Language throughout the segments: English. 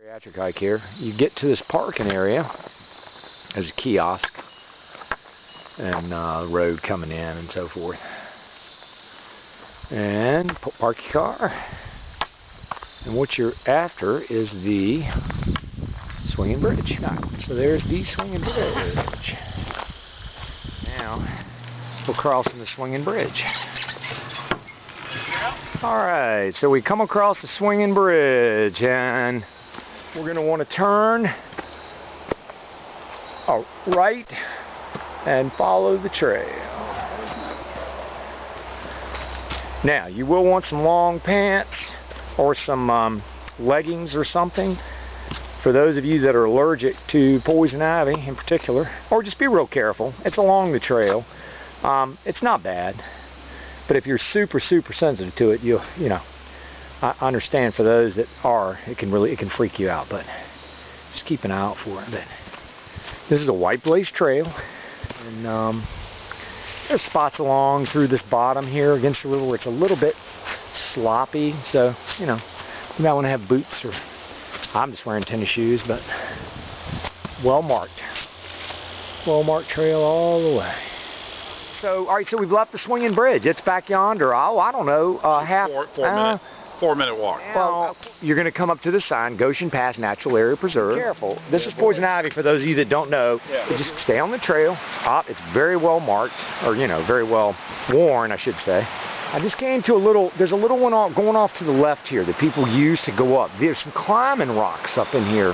Geriatric hike here. You get to this parking area. There's a kiosk and road coming in and so forth. And park your car. And what you're after is the swinging bridge. So there's the swinging bridge. Now we're crossing the swinging bridge. Alright, so we come across the swinging bridge and we're going to want to turn right and follow the trail. Now, you will want some long pants or some leggings or something for those of you that are allergic to poison ivy in particular, or just be real careful. It's along the trail. It's not bad, but if you're super sensitive to it, you know, I understand for those that are, it can freak you out, but just keep an eye out for it. But this is a white blaze trail, and there's spots along through this bottom here against the river where it's a little bit sloppy, so you know, you might want to have boots, or I'm just wearing tennis shoes, but well marked trail all the way. So, all right, so we've left the swinging bridge. It's back yonder. Oh, I don't know, half. 4 minute walk. Well, you're going to come up to the sign, Goshen Pass Natural Area Preserve. Be careful. This is poison ivy for those of you that don't know. Yeah. Just stay on the trail. It's very well marked, or you know, very well worn, I should say. I just came to there's a little one going off to the left here that people use to go up. There's some climbing rocks up in here,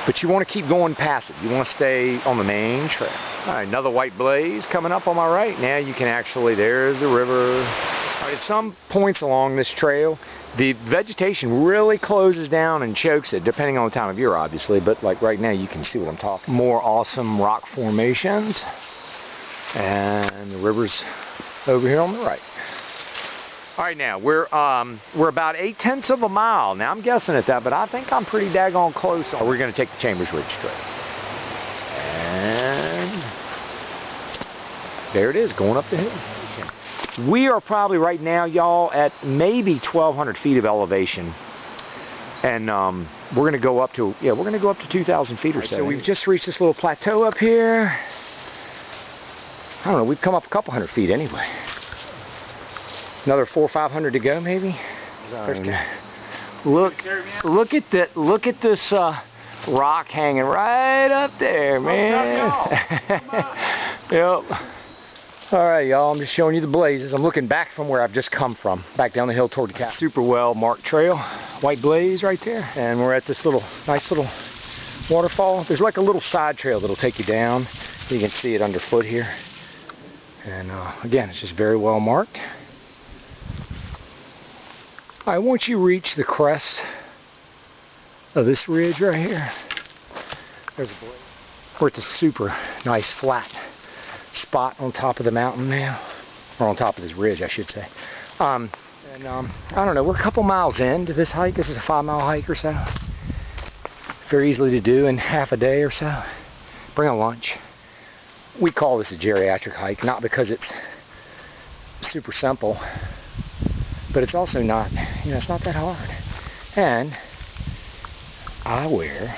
but you want to keep going past it. You want to stay on the main trail. All right, another white blaze coming up on my right. Now you can actually, there's the river. All right, at some points along this trail, the vegetation really closes down and chokes it, depending on the time of year, obviously, but like right now you can see what I'm talking. More awesome rock formations, and the river's over here on the right. All right, now we're about 8/10 of a mile. Now I'm guessing at that, but I think I'm pretty daggone close. We're going to take the Chambers Ridge Trail, and there it is, going up the hill. We are probably right now, y'all, at maybe 1,200 feet of elevation, and we're going to go up to 2,000 feet or so. So we've just reached this little plateau up here. I don't know, we've come up a couple hundred feet anyway. Another 400 or 500 to go, maybe. Look at this rock hanging right up there, man. Yep. All right, y'all. I'm just showing you the blazes. I'm looking back from where I've just come from, back down the hill toward the cap. Super well marked trail, white blaze right there, and we're at this nice little waterfall. There's like a little side trail that'll take you down. You can see it underfoot here. And again, it's just very well marked. All right, once you reach the crest of this ridge right here, there's a blaze. We're at the super nice flat spot on top of the mountain now, or on top of this ridge, I should say. I don't know, we're a couple miles into this hike. This is a 5-mile hike or so. Very easily to do in half a day or so. Bring a lunch. We call this a geriatric hike, not because it's super simple, but it's also not, you know, it's not that hard. And I wear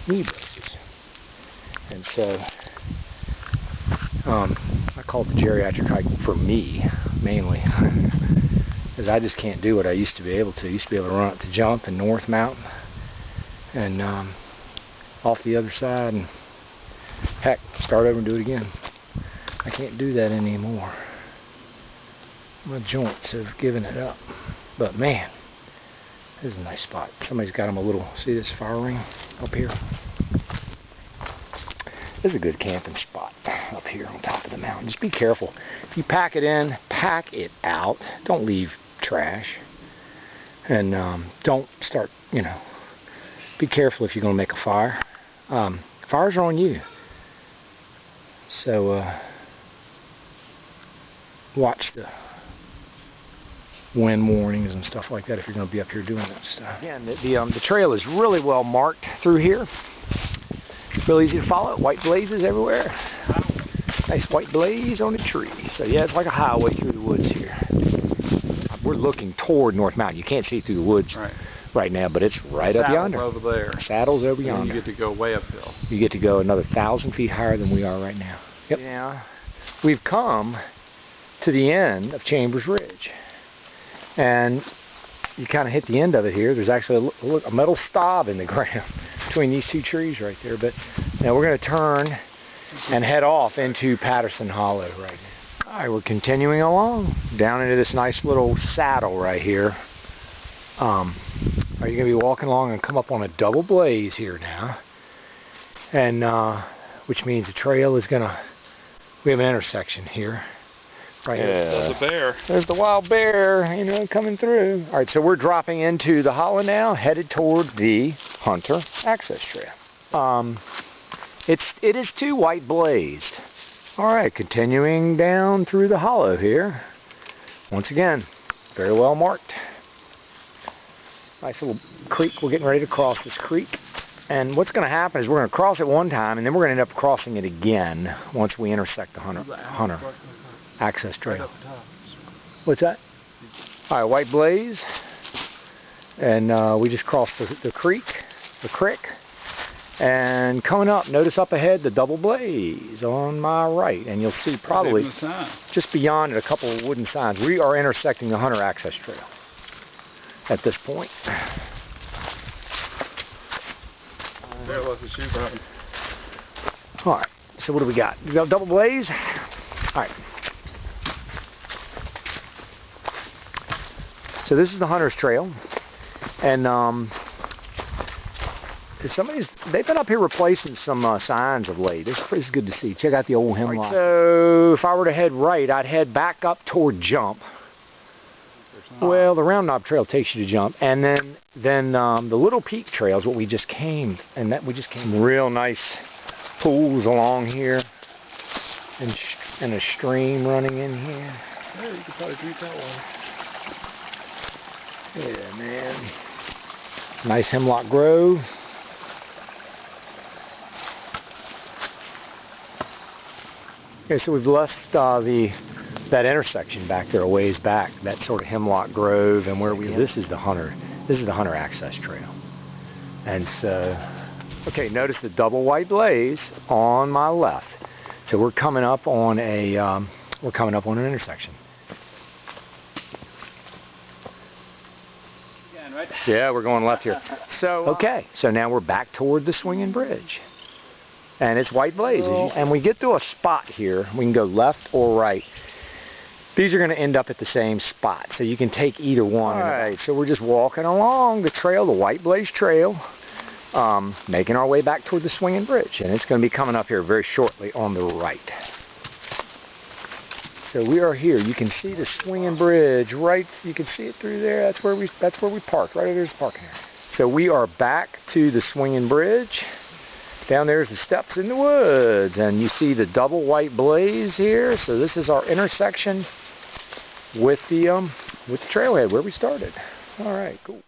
knee braces. And so, I call it the geriatric hike for me, mainly, because I just can't do what I used to be able to. I used to be able to run up the jump and North Mountain, and off the other side, and heck, start over and do it again. I can't do that anymore. My joints have given it up. But man, this is a nice spot. Somebody's got them a little, see this fire ring up here? This is a good camping spot up here on top of the mountain. Just be careful. If you pack it in, pack it out. Don't leave trash. And don't start, you know, be careful if you're going to make a fire. Fires are on you. So watch the wind warnings and stuff like that if you're going to be up here doing that stuff. Again, the trail is really well marked through here. Real easy to follow. White blazes everywhere. Nice white blaze on a tree. So yeah, it's like a highway through the woods here. We're looking toward North Mountain. You can't see through the woods. Right. right now, but it's right up yonder. Over there. Saddle's over yonder. You get to go way uphill. You get to go another 1,000 feet higher than we are right now. Yep. Yeah. We've come to the end of Chambers Ridge. And you kind of hit the end of it here. There's actually a metal stub in the ground between these two trees right there. But now we're going to turn and head off into Patterson Hollow right now. All right, we're continuing along down into this nice little saddle right here. Are you going to be walking along and come up on a double blaze here now? And which means the trail is going to, we have an intersection here. Right here. There's a bear. There's the wild bear, you know, coming through. All right, so we're dropping into the hollow now, headed toward the Hunter Access Trail. It is too white blazed. All right, continuing down through the hollow here. Once again, very well marked. Nice little creek. We're getting ready to cross this creek. And what's going to happen is we're going to cross it one time, and then we're going to end up crossing it again once we intersect the Hunter Access Trail. What's that? All right, white blaze. And we just crossed the creek. And coming up, notice up ahead the double blaze on my right. And you'll see probably just beyond it a couple of wooden signs. We are intersecting the Hunter Access Trail at this point. There was a shoe button. All right, so what do we got? We got double blaze. All right. So this is the Hunter's Trail, and they've been up here replacing some signs of late. It's good to see. Check out the old hemlock. Right, so if I were to head right, I'd head back up toward Jump. Well, the Round Knob Trail takes you to Jump, and then the Little Peak Trail is what we just came, and we just came real nice pools along here, and a stream running in here. Yeah, you could probably drink that one. Yeah, man. Nice hemlock grove. Okay, so we've left that intersection back there a ways back, that sort of hemlock grove, and this is the Hunter Access Trail. And so, okay, notice the double white blaze on my left. So we're coming up on an intersection. Right? Yeah, we're going left here. So okay, so now we're back toward the swinging bridge, and it's white blaze. And we get to a spot here. We can go left or right. These are going to end up at the same spot, so you can take either one. All right, so we're just walking along the trail, the White Blaze Trail, making our way back toward the swinging bridge, and it's going to be coming up here very shortly on the right. So we are here. You can see the swinging bridge right. You can see it through there. That's where we parked. Right there's the parking area. So we are back to the swinging bridge. Down there's the steps in the woods, and you see the double white blaze here. So this is our intersection with the trailhead where we started. All right, cool.